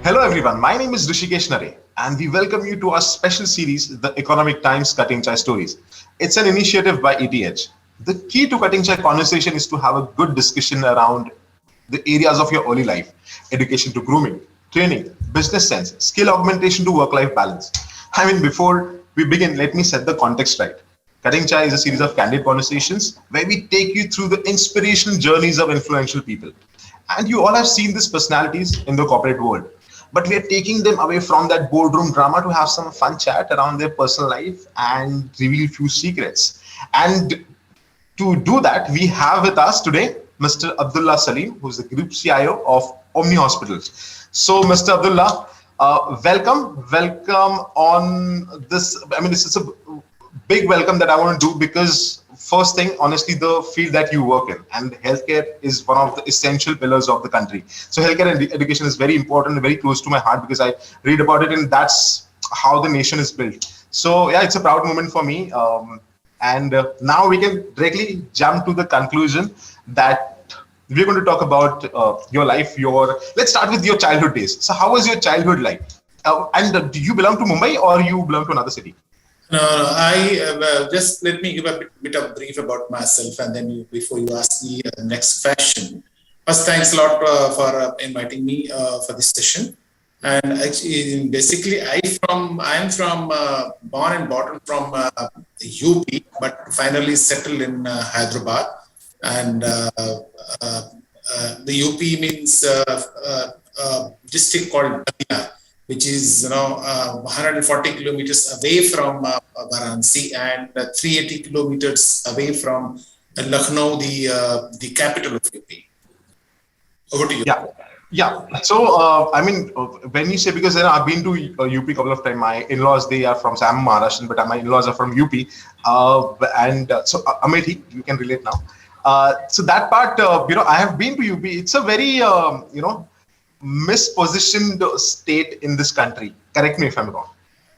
Hello everyone, my name is Rishikesh Nare and we welcome you to our special series, The Economic Times Cutting Chai Stories. It's an initiative by ETH. The key to Cutting Chai conversation is to have a good discussion around the areas of your early life, education to grooming, training, business sense, skill augmentation to work-life balance. Before we begin, let me set the context right. Cutting Chai is a series of candid conversations where we take you through the inspirational journeys of influential people. And you all have seen these personalities in the corporate world. But we are taking them away from that boardroom drama to have some fun chat around their personal life and reveal few secrets. And to do that, we have with us today Mr. Abdullah Saleem, who's the Group CIO of Omni Hospitals. So, Mr. Abdullah, welcome on this. This is a big welcome that I want to do because first thing, honestly, the field that you work in and healthcare is one of the essential pillars of the country. So healthcare and education is very important, very close to my heart because I read about it and that's how the nation is built. So yeah, it's a proud moment for me. And now we can directly jump to the conclusion that we're going to talk about your life. Let's start with your childhood days. So how was your childhood like? And do you belong to Mumbai or you belong to another city? No, I just let me give a bit of brief about myself, and then before you ask me the next question. First, thanks a lot for inviting me for this session. And actually, basically, I'm from born and brought up from UP, but finally settled in Hyderabad. And the UP means district called Balia, which is 140 kilometers away from Varanasi and 380 kilometers away from Lucknow, the capital of UP. Over to you. Yeah. So when you say, because I've been to UP a couple of times. My in-laws, they are from I'm Maharashtrian, but my in-laws are from UP, so Amethi, you can relate now. So that part, I have been to UP. It's a very mispositioned state in this country. Correct me if I'm wrong.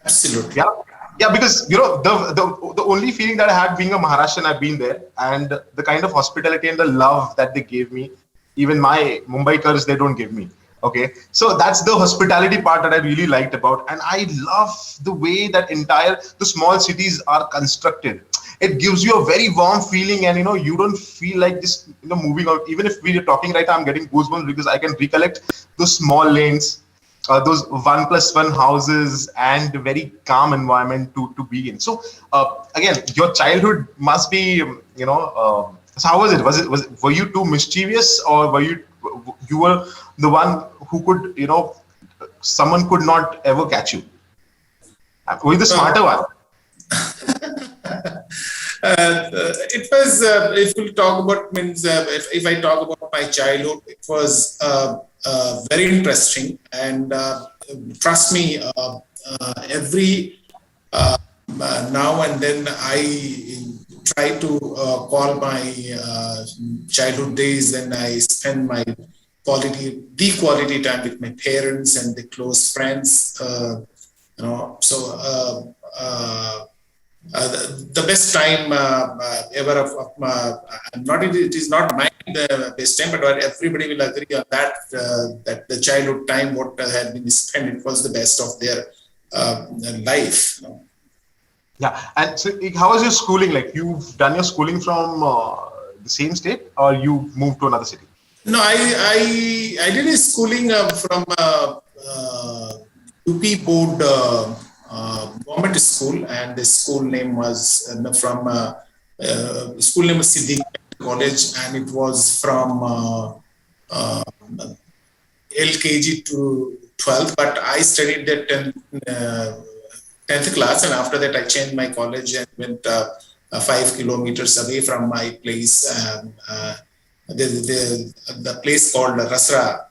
Absolutely. Yeah, because the only feeling that I had being a Maharashtrian, I've been there, and the kind of hospitality and the love that they gave me, even my Mumbaikars, they don't give me. Okay, so that's the hospitality part that I really liked about, and I love the way that the small cities are constructed. It gives you a very warm feeling, and you don't feel like just moving out. Even if we are talking right now, I'm getting goosebumps because I can recollect those small lanes, those 1+1 houses, and very calm environment to be in. So again, your childhood must be so how was it? Were you too mischievous, or you were the one who could someone could not ever catch you? Were you the smarter one? It was, if we talk about, if I talk about my childhood, it was very interesting. And trust me, every now and then I try to call my childhood days, and I spend my quality time with my parents and the close friends. The best time ever it is not my the best time, but everybody will agree on that, that the childhood time what had been spent, it was the best of their life. Yeah, and so how was your schooling like? You've done your schooling from the same state, or you moved to another city? No, I did a schooling from UP board government school, and the school name was school name was Siddiq College, and it was from LKG to 12th, but I studied that 10th class, and after that I changed my college and went 5 kilometers away from my place, the place called Rasra.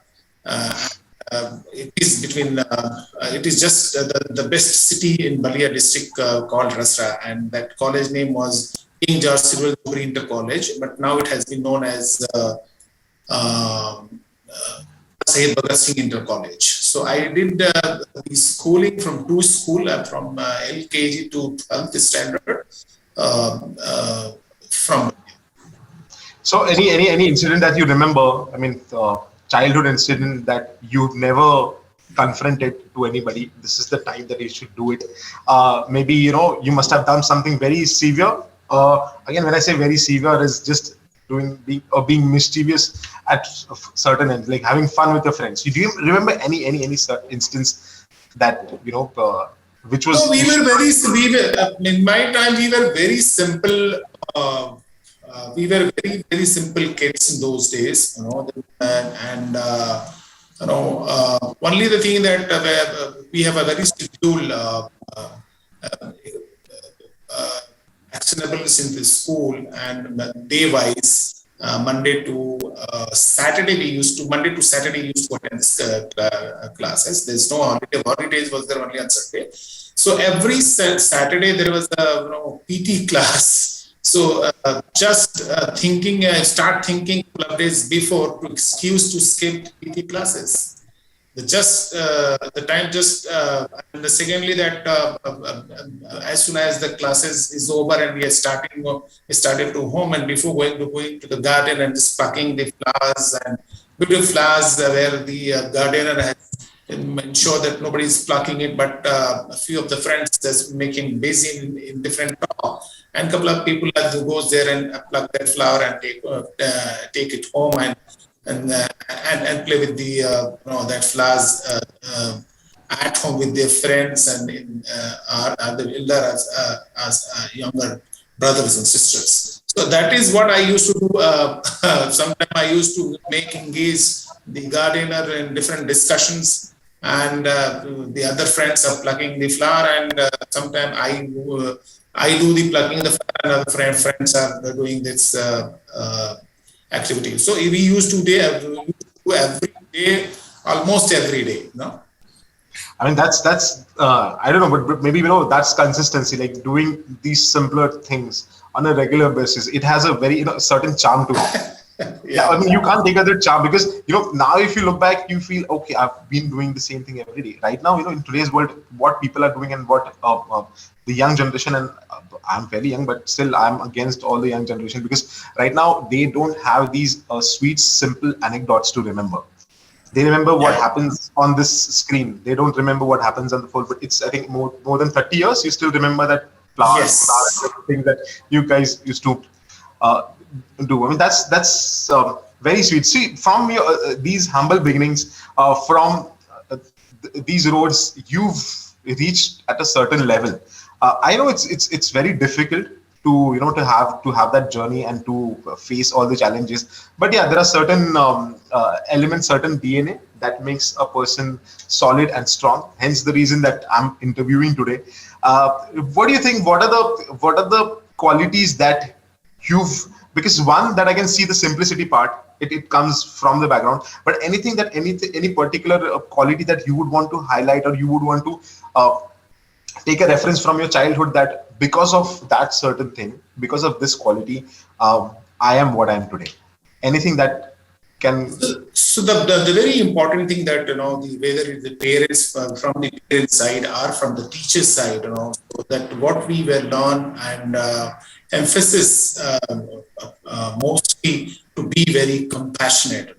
It is between. It is just the best city in Balia district called Rasra, and that college name was King George Silver Inter College, but now it has been known as Sahib Bhagat Singh Inter College. So I did the schooling from two schools, from LKG to 12th standard from. So any incident that you remember? Childhood incident that you've never confront it to anybody. This is the time that you should do it. Maybe you must have done something very severe. Again, when I say very severe, is just being mischievous at certain ends, like having fun with your friends. Do you remember any instance that which was? No, we were, in my time, we were very simple. We were very simple kids in those days, and only the thing that we have a very schedule actionables in the school and day wise. Monday to Saturday, Monday to Saturday we used to attend classes. There's no holiday. Holidays was there only on Sunday. So every Saturday there was a PT class. So just start thinking a couple of days before to excuse to skip PT classes. The time and secondly that as soon as the classes is over and we started to home, and before going to the garden and just plucking the flowers and beautiful flowers where the gardener has ensure that nobody is plucking it, but a few of the friends that's making busy in different talk, and a couple of people who goes there and pluck that flower and take it home and play with the that flowers at home with their friends and the elder as younger brothers and sisters. So that is what I used to do. Sometimes I used to engage the gardener in different discussions, and the other friends are plucking the flower, and sometimes I do the plucking the flower, and other friends are doing this activity. So we used to do every day, almost every day. I mean, that's I don't know, but maybe that's consistency, like doing these simpler things on a regular basis. It has a very certain charm to it. Yeah, I mean, you can't take other charm because now if you look back, you feel okay. I've been doing the same thing every day. Right now, in today's world, what people are doing and what the young generation, and I'm very young, but still I'm against all the young generation, because right now they don't have these sweet, simple anecdotes to remember. They remember what happens on this screen. They don't remember what happens on the phone. But it's, I think, more than 30 years. You still remember that flowers, thing that you guys used to do. I mean, that's very sweet. See, from your these humble beginnings, from these roads, you've reached at a certain level. I know it's very difficult to to have that journey and to face all the challenges. But yeah, there are certain elements, certain DNA that makes a person solid and strong. Hence the reason that I'm interviewing today. What do you think? What are the qualities that because one, that I can see the simplicity part. It comes from the background. But any particular quality that you would want to highlight, or you would want to take a reference from your childhood, that because of that certain thing, because of this quality, I am what I am today? Anything that can... So the very important thing that, whether it's the parents from the parents side or from the teacher's side, so that what we were done, and emphasis mostly to be very compassionate,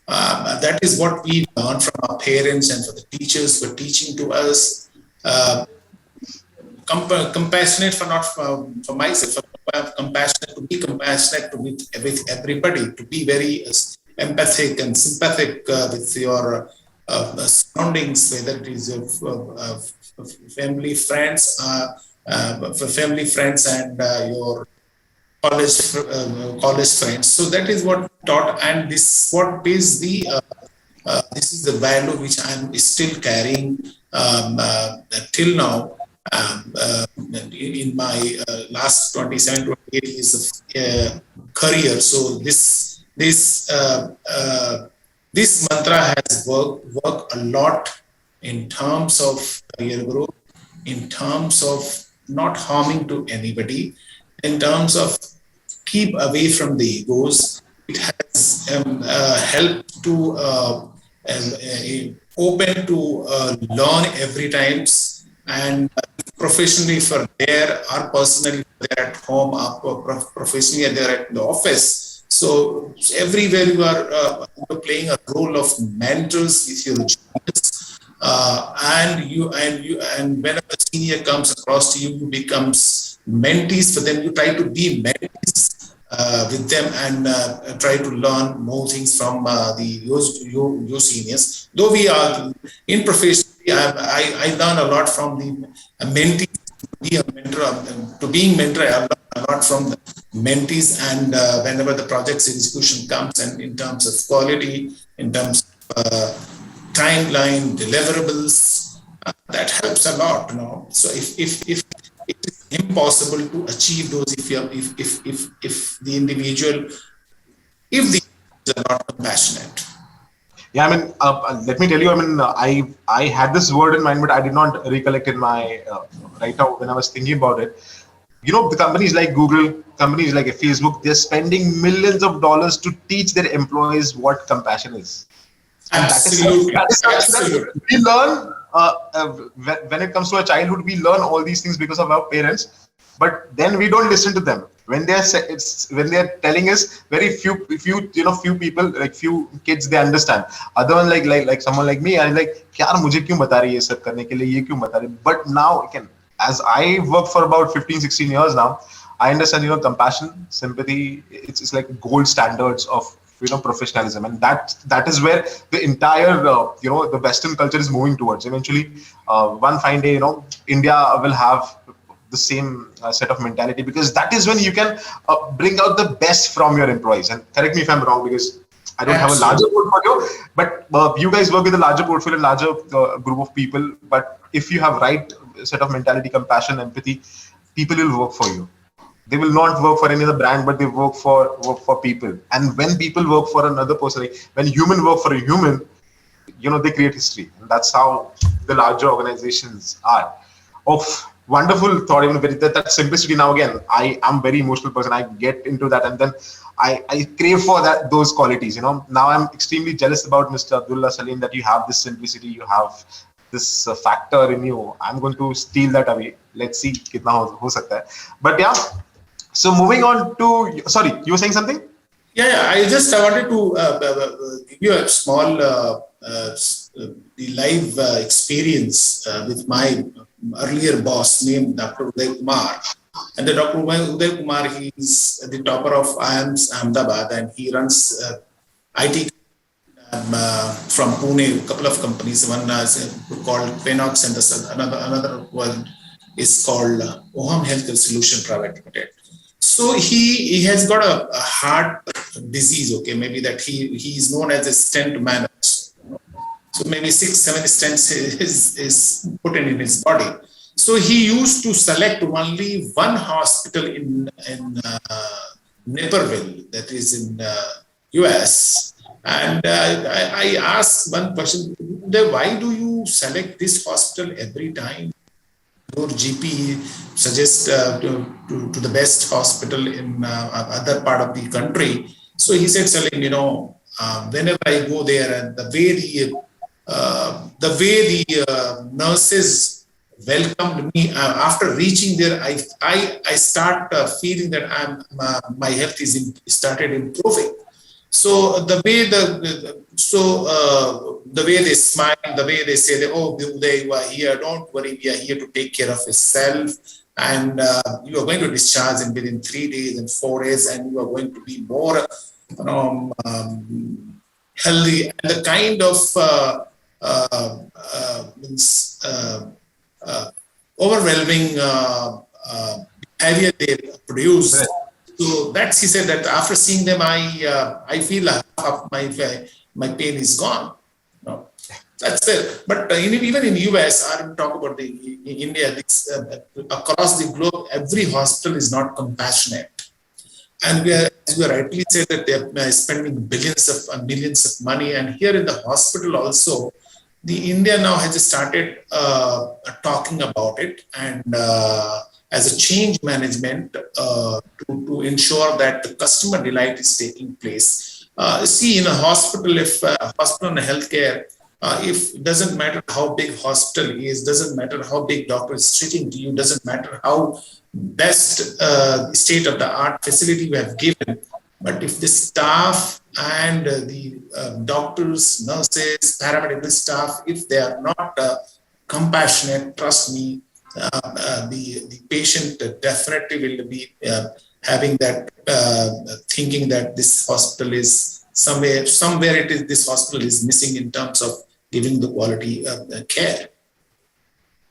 that is what we learned from our parents and for the teachers were teaching to us. Compassionate for myself, compassionate to be compassionate with everybody, to be very empathic and sympathetic with your surroundings, whether it is family, friends, and your college friends. So that is what taught, and this is the value which I'm still carrying till now. In my last 27, 28 years of career. So this mantra has worked a lot in terms of career growth, in terms of not harming to anybody, in terms of keep away from the egos. It has helped to open to learn every times, and professionally for there, or personally they're at home, or professionally they're at the office. So everywhere you are playing a role of mentors with your juniors, and whenever the senior comes across to you, you becomes mentees for them. You try to be mentees with them and try to learn more things from your seniors. Though we are in profession, I learn a lot from the mentees. Be a mentor to being mentor, I learn a lot from the mentees, and whenever the project's execution comes, and in terms of quality, in terms of timeline, deliverables, that helps a lot, you know. So if it is impossible to achieve those, if the individual, if the individuals are not compassionate. Yeah, I mean, let me tell you, I mean, I had this word in mind, but I did not recollect in my right now when I was thinking about it. You know, the companies like Google, companies like Facebook, they're spending millions of dollars to teach their employees what compassion is. And Absolutely, that is something that absolutely. we learn when it comes to our childhood. We learn all these things because of our parents, but then we don't listen to them when when they're telling us. Very few people, like few kids, they understand. Other one, like someone like me, I like, यार मुझे क्यों बता रही है ये सब करने के लिए, ये क्यों बता रही? But now, again, as I work for about 15-16 years now, I understand, compassion, sympathy, it's like gold standards of, professionalism. And that is where the entire, the Western culture is moving towards. Eventually, one fine day, India will have the same set of mentality, because that is when you can bring out the best from your employees. And correct me if I'm wrong, because I don't have a larger Absolutely. portfolio, but you guys work with a larger portfolio, larger group of people. But if you have right set of mentality, compassion, empathy, people will work for you. They will not work for any other brand, but they work for people. And when people work for another person, like when human work for a human, they create history. And that's how the larger organizations are. Of wonderful thought, even that simplicity. Now again, I am very emotional person. I get into that, and then I crave for those qualities. Now I'm extremely jealous about Mr. Abdullah, Saleem, that you have this simplicity, you have this factor in you. I'm going to steal that away. Let's see kitna ho sakta hai. But yeah, so moving on to, sorry, you were saying something? Yeah, I wanted to give you a small the live experience with my earlier boss named Dr. Uday Kumar. And the Dr. Uday Kumar, he's the topper of IIMS Ahmedabad, and he runs IT from Pune, a couple of companies. One is called Penox, and another one is called Oham Healthcare Solution Private Limited. So he has got a heart disease. Okay, maybe that he is known as a stent man. So maybe 6-7 stents is put in his body. So he used to select only one hospital in Naperville, that is in US. And I asked one person, why do you select this hospital every time? Your GP suggests to the best hospital in other part of the country. So he said, Salim, whenever I go there, and the way the nurses welcomed me after reaching there, I start feeling that my health is started improving. So the way they smile, the way they say, oh, they were here, don't worry, we are here to take care of yourself, and you are going to discharge in within 3 days and 4 days, and you are going to be more healthy. And the kind of overwhelming behavior they produce. So that's, he said that after seeing them, I feel half of my pain is gone. No, that's it. But even in US, I don't talk about in India. Across the globe, every hospital is not compassionate, and as we rightly said, that they're spending billions of millions of money. And here in the hospital also, the India now has started talking about it, and as a change management to ensure that the customer delight is taking place. See, in a hospital, if hospital and healthcare, if it doesn't matter how big hospital is, doesn't matter how big doctor is treating to you, doesn't matter how best state of the art facility we have given, But if the staff and the doctors, nurses, paramedical staff, if they are not compassionate, trust me, the patient definitely will be having that thinking that this hospital is somewhere it is, this hospital is missing in terms of giving the quality care.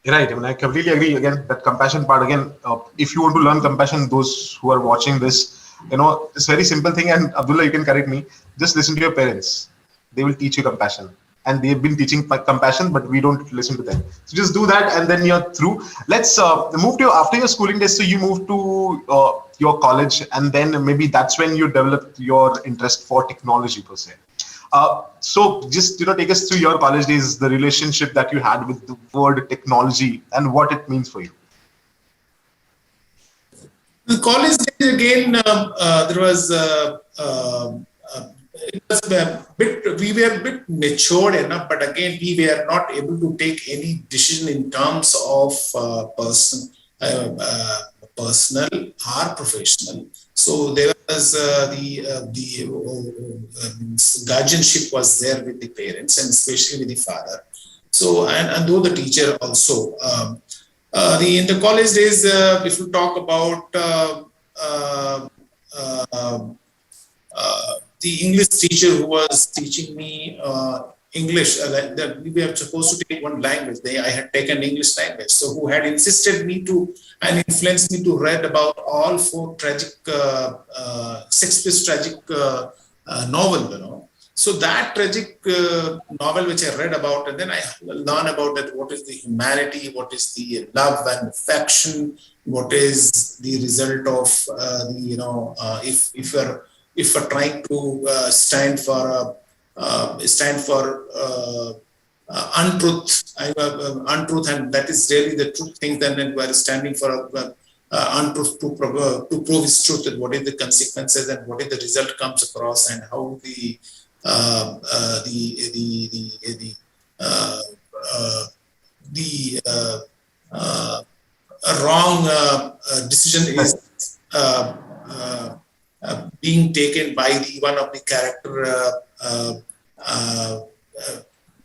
Right. I mean, I completely agree. Again, that compassion part. Again, if you want to learn compassion, those who are watching this, it's very simple thing. And Abdullah, you can correct me. Just listen to your parents. They will teach you compassion, and they've been teaching compassion, but we don't listen to them. So just do that, and then you're through. Let's move to after your schooling days. So you moved to your college, and then maybe that's when you developed your interest for technology per se. So just take us through your college days, the relationship that you had with the word technology and what it means for you. The college days again, there was it was a bit, we were a bit matured enough, but again we were not able to take any decision in terms of personal or professional. So there was the guardianship was there with the parents and especially with the father. So and though the teacher also. In the college days, if you talk about the English teacher who was teaching me English, that we were supposed to take one language. I had taken English language. So who had insisted me to and influenced me to read about all four tragic, Shakespeare's tragic novel, So that tragic novel which I read about, and then I learned about that what is the humanity, what is the love and affection, what is the result of if you're trying to stand for untruth, and that is really the truth thing. Then we are standing for untruth to prove its truth, and what is the consequences and what is the result comes across, and how the wrong decision is being taken by one of the character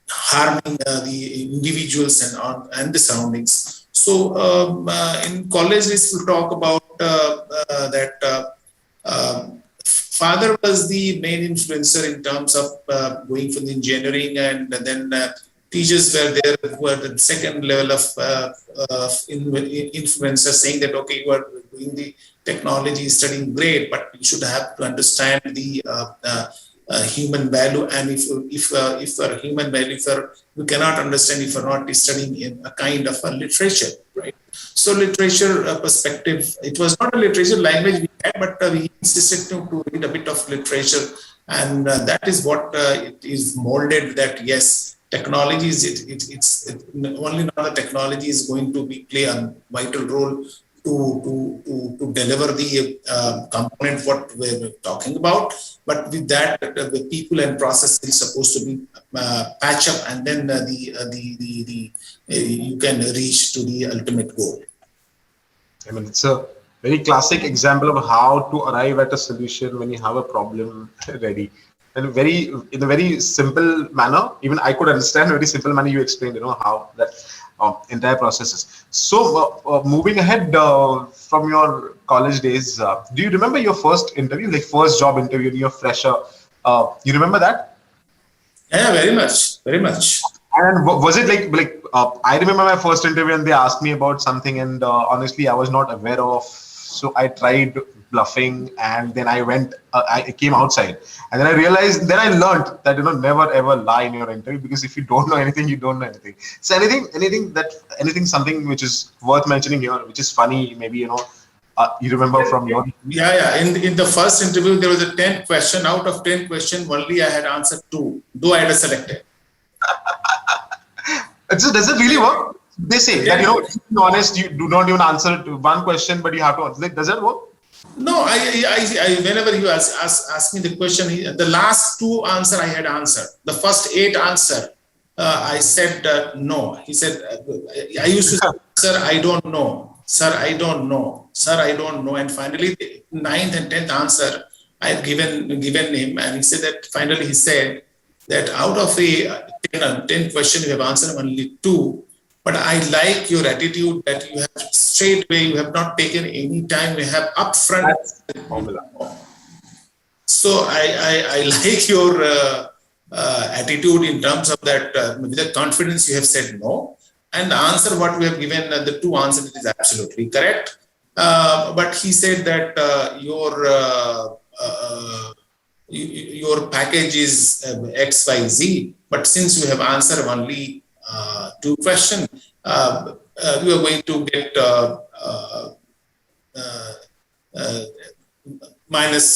harming the individuals and the surroundings. So in college, we talk about that father was the main influencer in terms of going for the engineering, and then teachers were there who were the second level of influencer, saying that okay, you are doing the technology, studying great, but you should have to understand the human value. And if for human value, you cannot understand if you're not studying in a kind of a literature, right? So literature perspective, it was not a literature language we had, but we insisted to read a bit of literature, and that is what it is molded. That yes, technology is it's only now the technology is going to play a vital role to deliver the component what we're talking about, but with that the people and process is supposed to be patch up, and then you can reach to the ultimate goal. I mean, it's a very classic example of how to arrive at a solution when you have a problem ready. And in a very simple manner, even I could understand, very simple manner you explained, how that entire process is. So moving ahead from your college days, do you remember your first interview, like first job interview, you're fresher? You remember that? Yeah, very much, very much. And was it like I remember my first interview and they asked me about something, and honestly I was not aware of, so I tried bluffing, and then I came outside, and then I realized, then I learned that never ever lie in your interview, because if you don't know anything, you don't know anything. So something which is worth mentioning here, which is funny, maybe you remember from your in the first interview there was a 10 question. Out of 10 questions, only I had answered 2, though I had selected. So does it really work? They say that to be honest, you do not even answer one question, but you have to answer. Does that work? No, I whenever you ask me the question, the last 2 answer I had answered. The first 8 answer, I said no. He said, I used to say, sir, I don't know. Sir, I don't know. Sir, I don't know. And finally, the 9th and 10th answer, I've given him, and he said that finally he said that out of a 10 question you have answered only 2, but I like your attitude that you have straight away, you have not taken any time, you have upfront. That's the formula. So I like your attitude in terms of that, with the confidence you have said no, and the answer what we have given, the 2 answers is absolutely correct. But he said that your package is XYZ, but since you have answered only 2 questions, you are going to get minus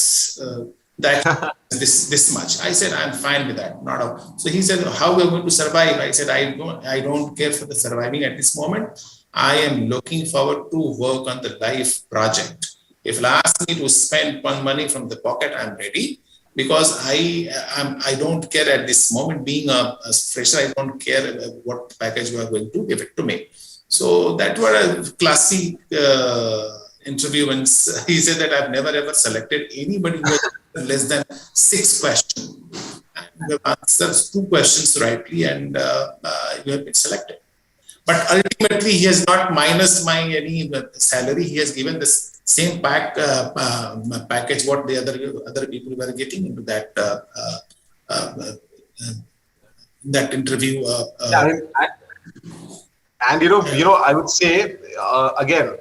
that this much. I said I'm fine with that. So he said, how we are going to survive? I said I don't care for the surviving at this moment. I am looking forward to work on the life project. If you'll ask me to spend money from the pocket, I'm ready, because I don't care at this moment. Being a fresher, I don't care what package you are going to give it to me. So that was a classic interview, and he said that I've never ever selected anybody who has less than 6 questions. And you have answered 2 questions rightly, and you have been selected. But ultimately, he has not minus my any salary. He has given the same package what the other people were getting into that that interview. And I would say again,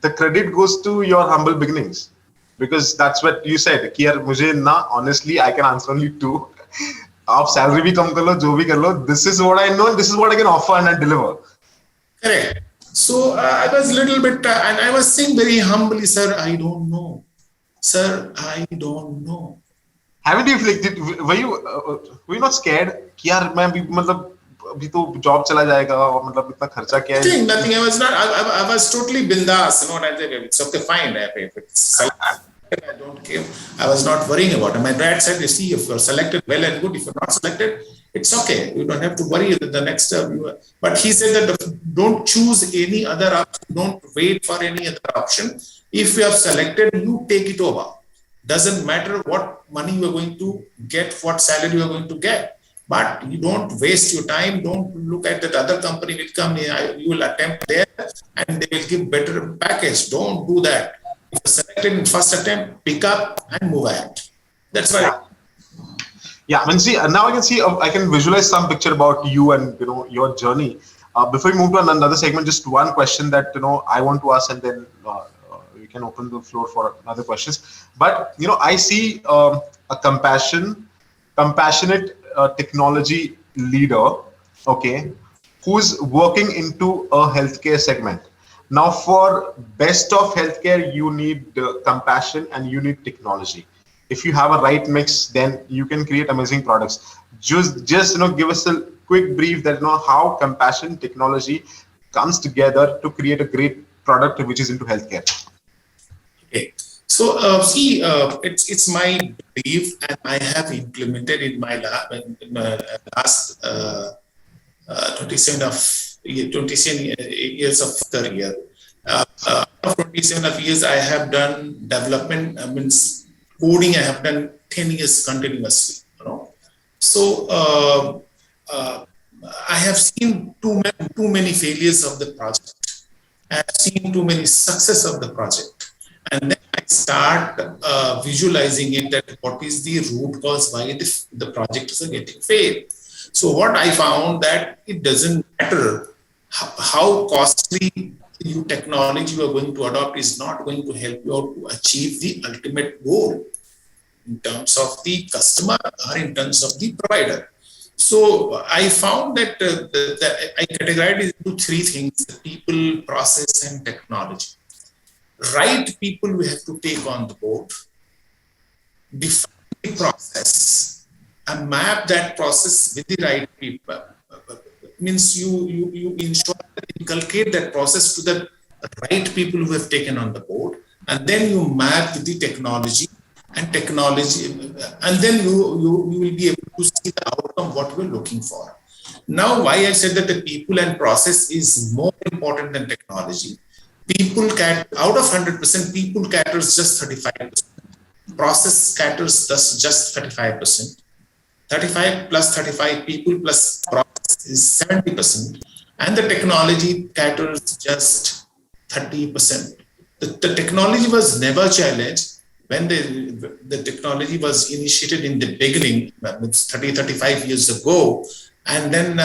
the credit goes to your humble beginnings, because that's what you said. कि यार मुझे ना, honestly, I can answer only 2. आप salary भी कम कर लो, जो भी कर लो. This is what I know, and this is what I can offer and I deliver. Correct. So I was a little bit, and I was saying very humbly, sir, I don't know. Sir, I don't know. Haven't you reflected? Were you not scared? कि यार मैं भी मतलब अभी तो job चला जाएगा और मतलब इतना खर्चा क्या है? Nothing. I was not. I was totally bindas. It's okay, fine. I don't care. I was not worrying about it. My dad said, "You see, if you're selected, well and good. If you're not selected, it's okay. You don't have to worry the next But he said that don't choose any other option. Don't wait for any other option. If you have selected, you take it over. Doesn't matter what money you are going to get, what salary you are going to get. But you don't waste your time. Don't look at that other company will come here. You will attempt there and they will give better package. Don't do that. If you're selected in first attempt, pick up and move ahead. That's right. Yeah, I mean, see, now I can see, I can visualize some picture about you and your journey. Before we move to another segment, just one question that I want to ask, and then we can open the floor for other questions. But I see a compassionate technology leader, okay, who's working into a healthcare segment. Now, for best of healthcare, you need compassion and you need technology. If you have a right mix, then you can create amazing products. Just give us a quick brief that how compassion technology comes together to create a great product which is into healthcare. Okay. So it's my belief, and I have implemented in my last 27 years of career. Of 27 years, I have done development. Means coding. I have done 10 years continuously. So I have seen too many failures of the project. I have seen too many success of the project. And then I start visualizing it, that what is the root cause why the projects are getting failed. So what I found that it doesn't matter how costly new technology you are going to adopt is not going to help you out to achieve the ultimate goal in terms of the customer or in terms of the provider. So I found that I categorized it into 3 things: the people, process, and technology. Right people we have to take on the board, define the process, and map that process with the right people. Means you ensure that inculcate that process to the right people who have taken on the board, and then you map the technology, and then you will be able to see the outcome what we're looking for. Now, why I said that the people and process is more important than technology. Out of 100%, people caters just 35%. process caters just 35%. 35 plus 35 people plus process is 70%, and the technology caters just 30%. The technology was never challenged when the technology was initiated in the beginning, it's 30, 35 years ago. And then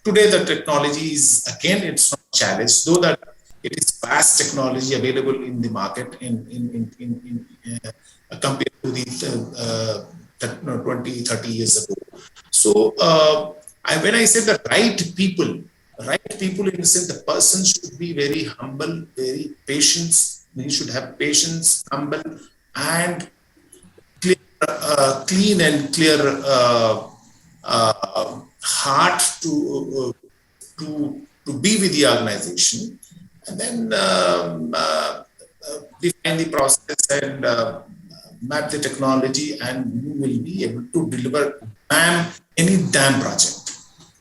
today the technology is, again, it's not challenged, though that it is vast technology available in the market compared to the 20, 30 years ago. So when I say the right people in the sense the person should be very humble, very patient. He should have patience, humble, and clean and clear heart to be with the organization, and then define the process and map the technology, and you will be able to deliver any damn project.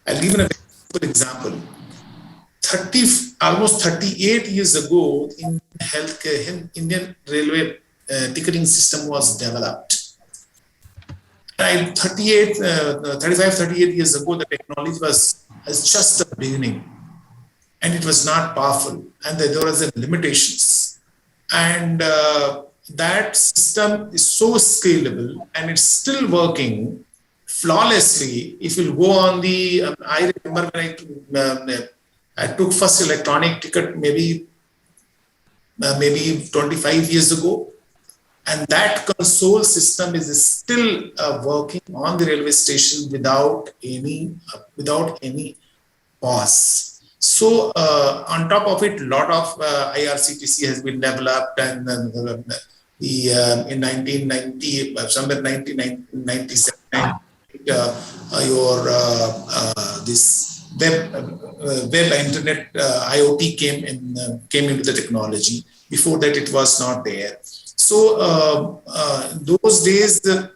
I'll give you a very simple example. Almost 38 years ago, in healthcare, Indian railway ticketing system was developed. 38 years ago, the technology was just the beginning, and it was not powerful, and there was limitations. And that system is so scalable, and it's still working flawlessly. If you go on the, I remember when I took first electronic ticket maybe 25 years ago, and that console system is still working on the railway station without any pause. So on top of it, a lot of IRCTC has been developed, and in 1990, somewhere 1997, this web internet IoT came into the technology. Before that, it was not there. So those days, the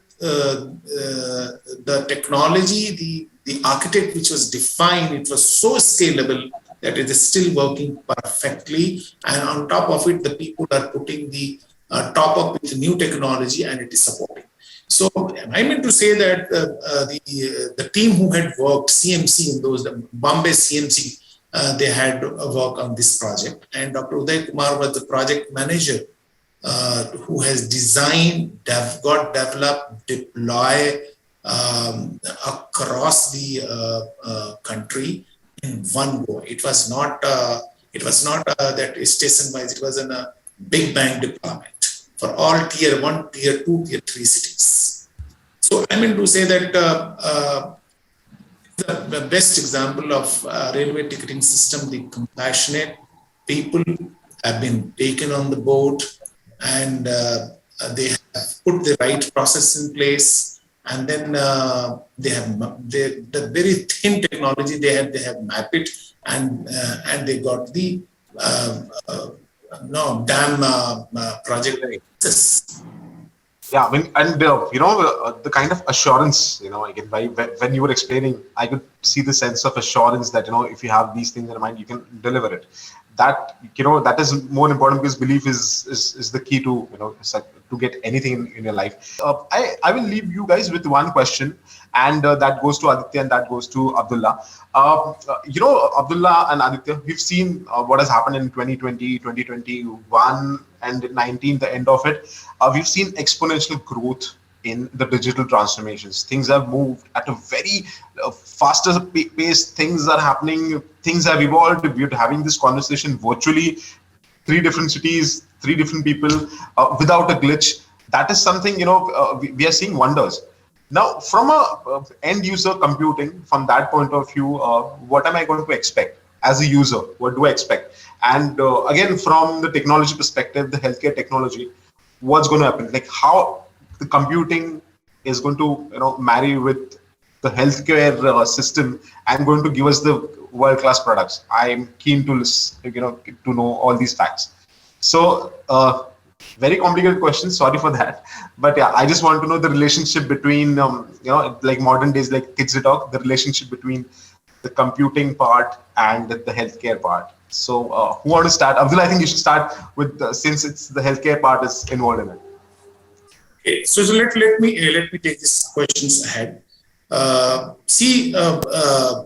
technology, the architect which was defined, it was so scalable that it is still working perfectly. And on top of it, the people are putting the top up with new technology, and it is supporting. So I meant to say that the team who had worked CMC in those Bombay CMC, they had work on this project, and Dr. Uday Kumar was the project manager who has designed, developed, deploy across the country in one go. It was not that station wise. It was in a big bang deployment for all tier 1, tier 2, tier 3 cities. So I mean to say that the best example of railway ticketing system, the compassionate people have been taken on the board, and they have put the right process in place, and then they have the very thin technology they have mapped it, and they got the project. Yeah, the kind of assurance, again, when you were explaining, I could see the sense of assurance that, if you have these things in mind, you can deliver it. That, that is more important, because belief is the key to, to get anything in your life. I will leave you guys with one question, and that goes to Aditya and that goes to Abdullah. Abdullah and Aditya, we've seen what has happened in 2020, 2021 and 19, the end of it. We've seen exponential growth in the digital transformations. Things have moved at a very faster pace. Things are happening. Things have evolved. We're having this conversation virtually, 3 different cities, 3 different people, without a glitch. That is something, we are seeing wonders. Now, from a end user computing, from that point of view, what am I going to expect as a user? What do I expect? And again, from the technology perspective, the healthcare technology, what's going to happen? Like how the computing is going to, marry with the healthcare system and going to give us the world-class products. I'm keen to to know all these facts. So, very complicated question. Sorry for that, but yeah, I just want to know the relationship between, like modern days, like kids talk, the relationship between the computing part and the healthcare part. So, who want to start? Abdullah, I think you should start with since it's the healthcare part is involved in it. Let me take these questions ahead.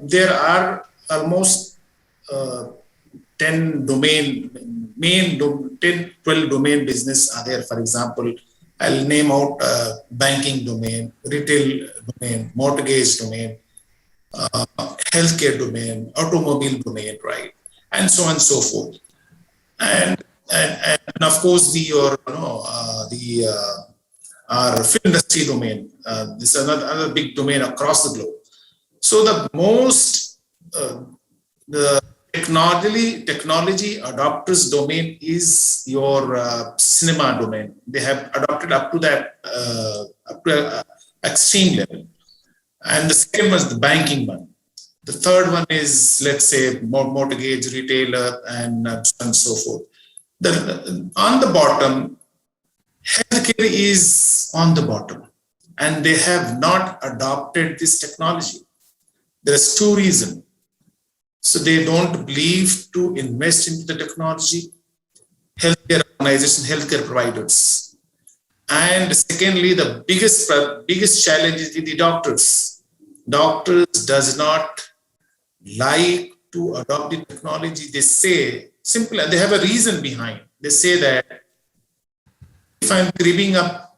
There are almost uh, 10 10, 12 domain business are there. For example, I'll name out banking domain, retail domain, mortgage domain, healthcare domain, automobile domain, right? And so on and so forth. And of course our film industry domain. This is another big domain across the globe. So the technology adopters domain is your cinema domain. They have adopted up to that extreme level. And the second was the banking one. The third one is, let's say, mortgage, retailer, and so on and so forth. On the bottom, healthcare is on the bottom, and they have not adopted this technology. There's two reasons. So they don't believe to invest into the technology, healthcare organization, healthcare providers. And secondly, the biggest challenge is with the doctors. Doctors does not like to adopt the technology. They say, simply, they have a reason behind. They say that if I'm giving up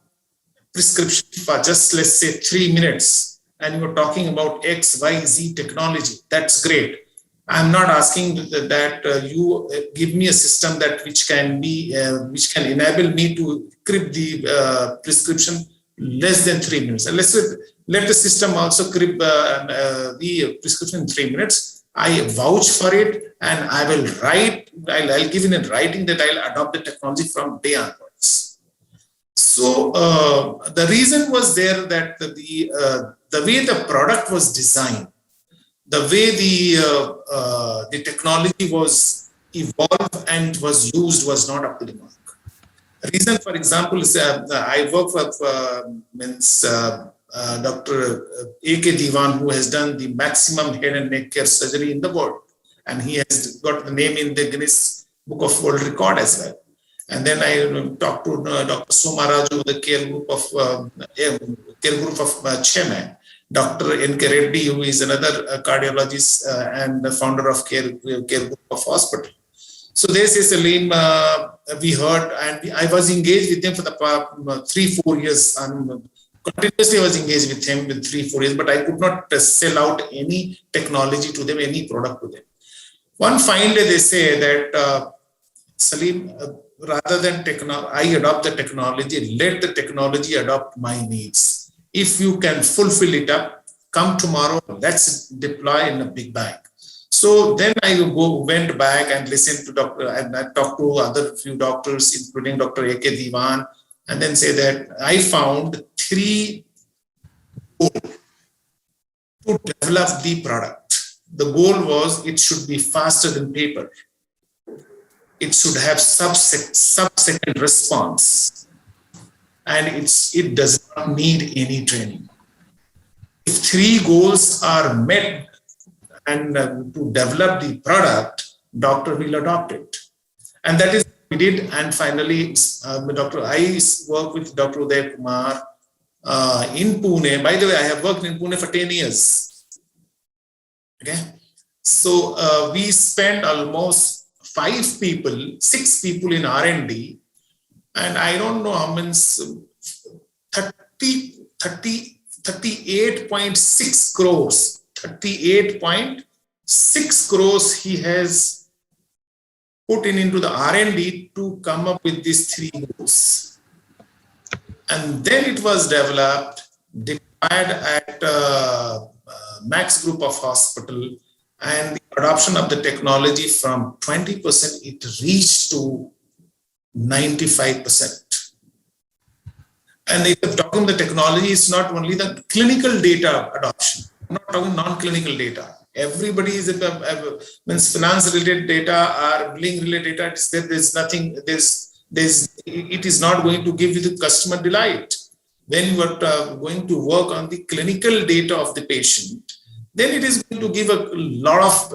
prescription for just, let's say, 3 minutes, and you're talking about X, Y, Z technology, that's great. I'm not asking that you give me a system which can enable me to crib the prescription less than 3 minutes. And let the system also crib the prescription in 3 minutes. I vouch for it, and I will I'll give in writing that I'll adopt the technology from day onwards. So the reason was there that the way the product was designed, the way the technology was evolved and was used was not up to the mark. Reason, for example, is I work with Dr. A.K. Diwan, who has done the maximum head and neck care surgery in the world, and he has got the name in the Guinness Book of World Record as well. And then I talked to Dr. Somaraju, the care group of chairman. Dr. N.K. Reddy, who is another cardiologist and the founder of care group of hospital. So they say, Saleem, we heard, and I was engaged with him for the 3-4 years. Continuously I was engaged with him with 3-4 years, but I could not sell out any technology to them, any product to them. One fine day they say that, Saleem, rather than I adopt the technology, let the technology adopt my needs. If you can fulfill it up, come tomorrow, let's deploy in a big bang. So then I went back and listened to doctor, and I talked to other few doctors, including Dr. A.K. Diwan, and then say that I found 3 goals to develop the product. The goal was it should be faster than paper. It should have sub-second response. And it does not need any training. If 3 goals are met and to develop the product, doctor will adopt it. And that is what we did. And finally, I work with Dr. Uday Kumar in Pune. By the way, I have worked in Pune for 10 years. Okay. So we spent almost 6 people in R&D. And I don't know how many, 38.6 crores, 38.6 crores he has put into the R&D to come up with these 3 goals. And then it was developed, deployed at Max Group of Hospital, and the adoption of the technology from 20%, it reached to 95%. And if you're talking the technology, it's not only the clinical data adoption. I'm not talking non-clinical data. Everybody is means finance related data or billing related data. There's nothing. It is not going to give you the customer delight. When you are going to work on the clinical data of the patient, then it is going to give a lot of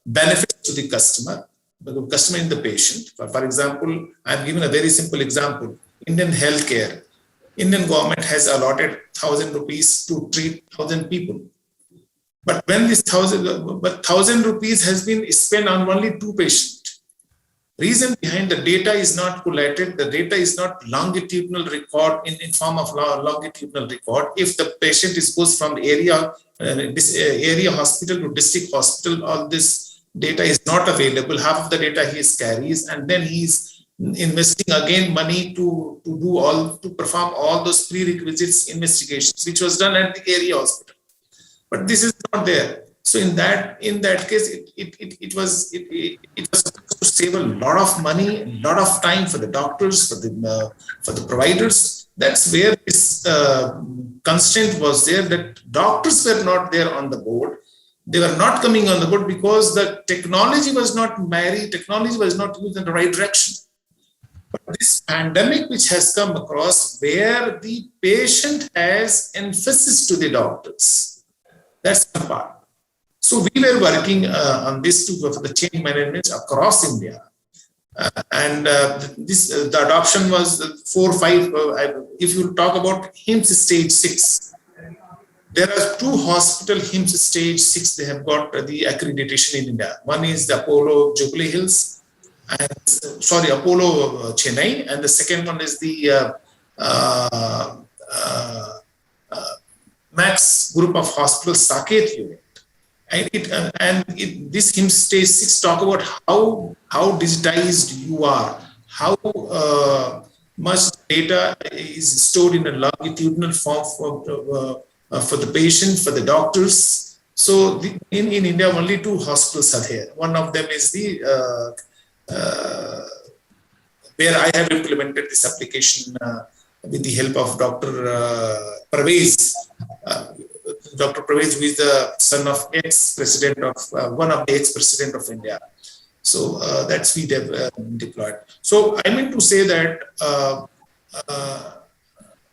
benefits to the customer. customizing the patient. For example, I'm giving a very simple example. Indian healthcare. Indian government has allotted 1,000 rupees to treat 1,000 people. But when this 1,000 rupees has been spent on only 2 patients. Reason behind the data is not collated, the data is not longitudinal record in form of longitudinal record. If the patient goes from area hospital to district hospital, all this data is not available. Half of the data he carries, and then he's investing again money to perform all those prerequisites investigations, which was done at the area hospital. But this is not there. So in that case, it was supposed to save a lot of money, a lot of time for the doctors, for the providers. That's where this constraint was there, that doctors were not there on the board. They were not coming on the board because the technology was not married, technology was not used in the right direction. But this pandemic which has come across, where the patient has emphasis to the doctors, that's the part. So we were working on this for the change management across India. The adoption was 4 or 5. If you talk about HIMSS stage 6, there are 2 hospital HIMSS stage 6. They have got the accreditation in India. One is the Apollo Jubilee Hills, Apollo Chennai, and the second one is the Max Group of Hospitals Saket unit. This HIMSS stage 6 talk about how digitized you are, how much data is stored in a longitudinal form for the patient, for the doctors. So in India, only 2 hospitals are here. One of them is where I have implemented this application with the help of Dr. Parvez. Dr. Parvez, who is the son of one of the ex-president of India. So that's we deployed. So I mean to say that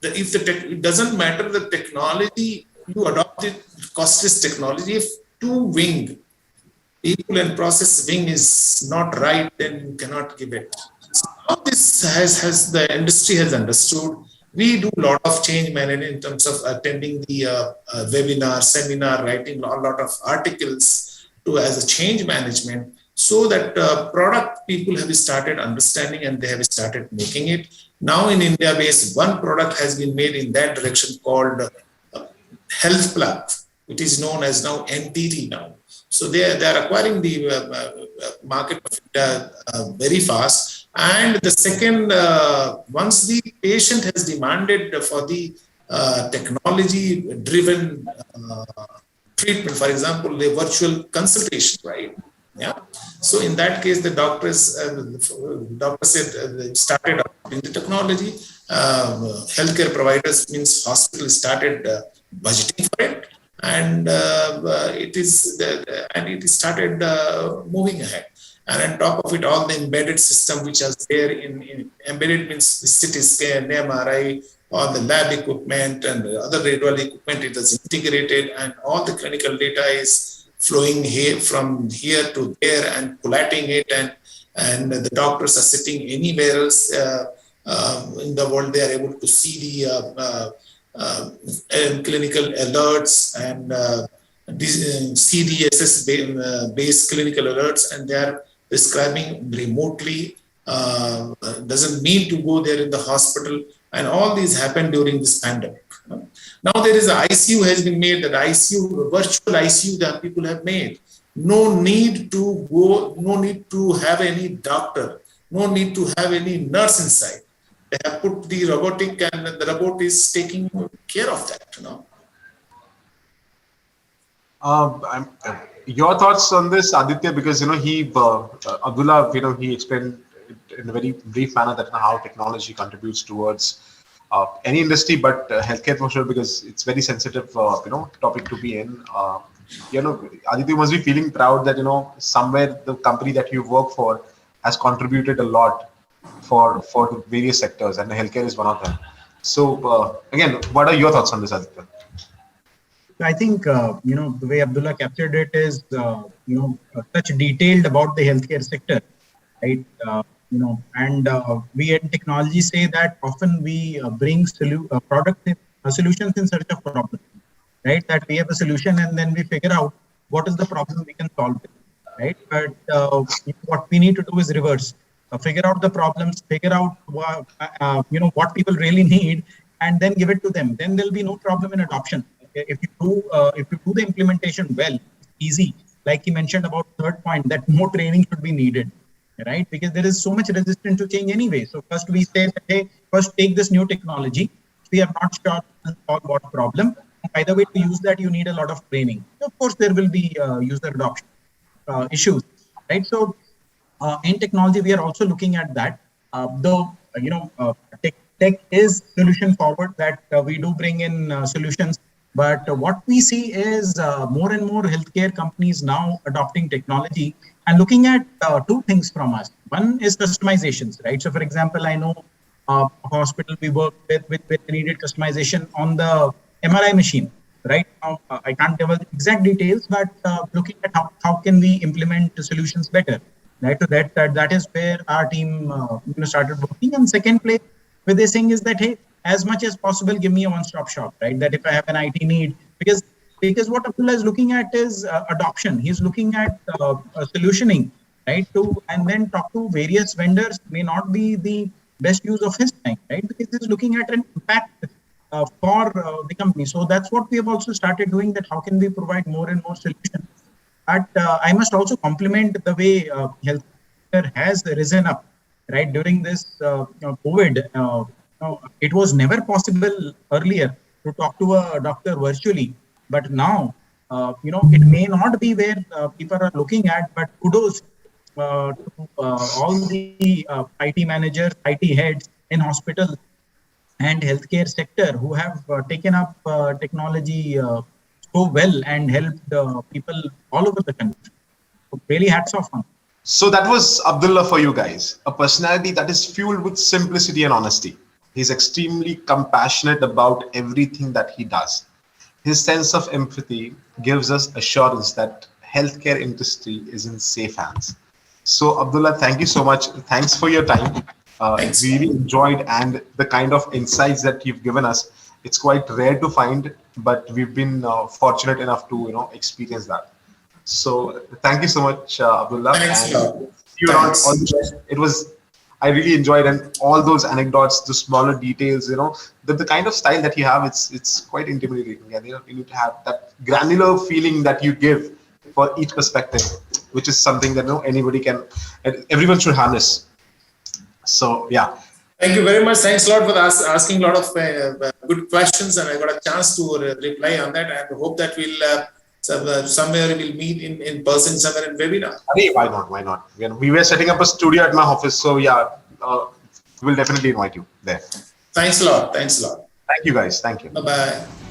it doesn't matter the technology, you adopt it, costless technology. If people and process wing is not right, then you cannot give it. So all this has the industry has understood. We do a lot of change management in terms of attending the webinar, seminar, writing a lot of articles as a change management, so that product people have started understanding and they have started making it. Now in India based, one product has been made in that direction called Health Plug. It is known as now NTT now. So they are acquiring the market very fast. And the second, once the patient has demanded for the technology-driven treatment, for example, the virtual consultation, right? Yeah. So in that case, the doctor said started adopting the technology. Healthcare providers, means hospitals, started budgeting for it, and it started moving ahead. And on top of it, all the embedded system which is there in embedded means the CT scan, MRI, all the lab equipment and the other radiology equipment, it is integrated, and all the clinical data is flowing here from here to there and collating it, and the doctors are sitting anywhere else in the world. They are able to see the clinical alerts and CDSS based clinical alerts, and they are prescribing remotely. Doesn't need to go there in the hospital, and all these happened during this pandemic. Now there is an ICU has been made, that ICU, virtual ICU that people have made. No need to go, no need to have any doctor, no need to have any nurse inside. They have put the robotic, and the robot is taking care of that, Your thoughts on this, Aditya, because Abdullah, he explained in a very brief manner that how technology contributes towards any industry, but healthcare for sure, because it's very sensitive, topic to be in. Aditya must be feeling proud that somewhere the company that you work for has contributed a lot for the various sectors, and healthcare is one of them. So again, what are your thoughts on this, Aditya? I think, the way Abdullah captured it is, such detailed about the healthcare sector right? We in technology say that often we bring solutions in search of problems, right? That we have a solution and then we figure out what is the problem we can solve it, right? But what we need to do is reverse. Figure out the problems, figure out what people really need, and then give it to them. Then there'll be no problem in adoption. If you do the implementation well, it's easy. Like he mentioned about third point, that more training should be needed, right? Because there is so much resistance to change anyway. So first we say that, hey, first take this new technology. We are not sure to solve what problem. By the way, to use that, you need a lot of training. Of course, there will be user adoption issues, right? So in technology, we are also looking at that. Though tech is solution forward, that we do bring in solutions. But what we see is more and more healthcare companies now adopting technology and looking at two things from us. One is customizations, right? So, for example, I know a hospital we work with needed customization on the MRI machine. Right now, I can't give exact details, but looking at how can we implement the solutions better. Right, so that is where our team started working. And second place where they're saying is that, hey, as much as possible, give me a one-stop shop, right? That if I have an IT need, because what Abdullah is looking at is adoption. He's looking at solutioning, right? And then talk to various vendors may not be the best use of his time, right? Because he's looking at an impact for the company. So that's what we have also started doing. That how can we provide more and more solutions. But I must also compliment the way healthcare has risen up, right? During this COVID, it was never possible earlier to talk to a doctor virtually. But now, it may not be where people are looking at, but kudos to all the IT managers, IT heads in hospitals and healthcare sector who have taken up technology so well and helped people all over the country. So really hats off on. So that was Abdullah for you guys, a personality that is fueled with simplicity and honesty. He's extremely compassionate about everything that he does. His sense of empathy gives us assurance that healthcare industry is in safe hands. So Abdullah, thank you so much. Thanks for your time. Thanks. Really enjoyed, and the kind of insights that you've given us, it's quite rare to find, but we've been fortunate enough to experience that. So thank you so much, Abdullah. Thanks a lot. You around Thanks. all the best. I really enjoyed, and all those anecdotes, the smaller details, the kind of style that you have, it's quite intimidating. And you need to have that granular feeling that you give for each perspective, which is something that anybody can, and everyone should harness. So yeah. Thank you very much. Thanks a lot for asking a lot of good questions, and I got a chance to reply on that. I hope that we'll somewhere we'll meet in person somewhere in webinar. Hey, why not? Why not? We were setting up a studio at my office, so yeah, we'll definitely invite you there. Thanks a lot. Thanks a lot. Thank you, guys. Thank you. Bye bye.